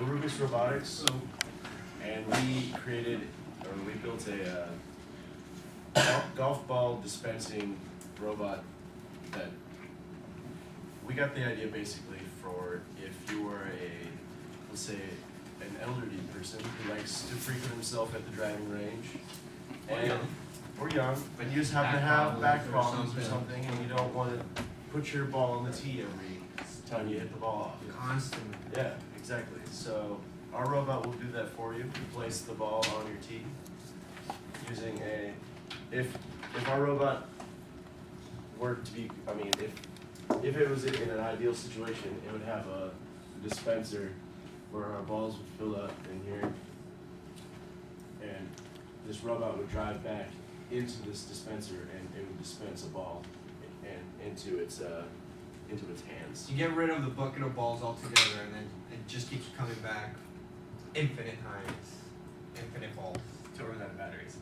3.Rubix Robotix, and we built a golf ball dispensing robot that we got the idea basically for if you were let's say, an elderly person who likes to frequent himself at the driving range, or young, but you just happen to have back problems or something, and you don't want to put your ball on the tee every time you hit the ball off. Constantly. Yeah, exactly. So our robot will do that for you. Place the ball on your tee using if our robot were to be, if it was in an ideal situation, it would have a dispenser where our balls would fill up in here, and this robot would drive back into this dispenser, and it would dispense a ball and into its hands. You get rid of the bucket of balls altogether, and then it just keeps coming back infinite times, infinite balls. To run out of batteries.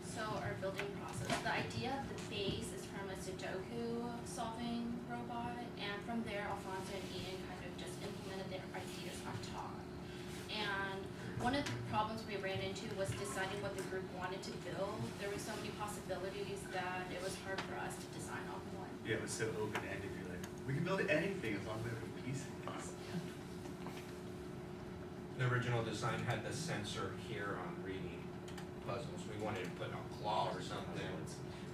So our building process, the idea of the base is from a Sudoku solving robot, and from there Alfonso and Ian kind of just implemented their ideas on top. And one of the problems we ran into was deciding what the group wanted to build. There were so many possibilities that it was hard for us to design on one. Yeah, it was so open-ended. You're like, we can build anything as long as we have a piece. The original design had the sensor here on reading puzzles. We wanted to put a claw or something.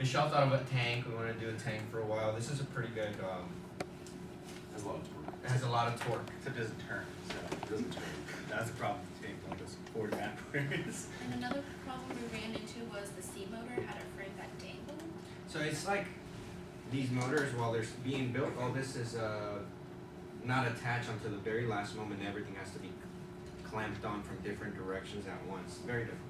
Michelle thought of a tank. We wanted to do a tank for a while. This is a pretty good. Has a lot of torque. It has a lot of torque. Except it doesn't turn. So It doesn't turn. that's the problem with the tank. It goes forward and backwards. And another problem we ran into was the C motor had a frame that dangled. So it's like these motors, while they're being built, all this is not attached until the very last moment. Everything has to be clamped on from different directions at once. Very difficult.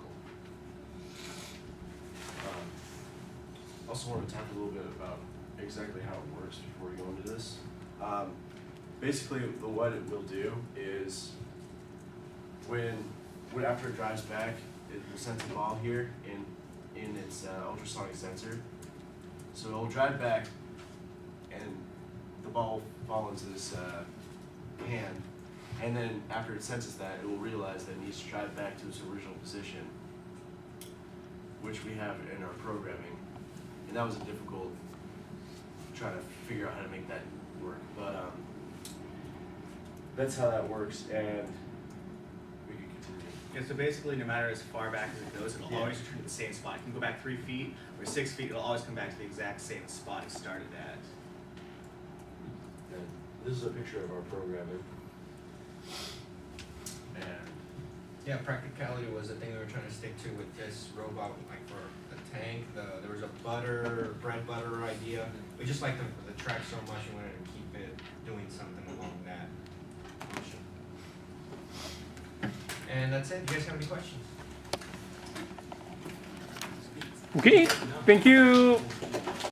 Also want to talk a little bit about exactly how it works before we go into this. Basically, what it will do is when after it drives back, it will sense the ball here in its ultrasonic sensor. So it will drive back, and the ball will fall into this hand, and then after it senses that, it will realize that it needs to drive back to its original position, which we have in our programming. And that was difficult trying to figure out how to make that work. But that's how that works, and we can continue. Yeah, so basically, no matter as far back as it goes, it'll always return to the same spot. It can go back 3 feet or 6 feet. It'll always come back to the exact same spot it started at. And this is a picture of our programming. And Yeah, practicality was the thing we were trying to stick to with this robot, like for the tank. There was a bread butter idea. We just liked the track so much we wanted to keep it doing something along that function. And that's it. Do you guys have any questions? Okay, thank you.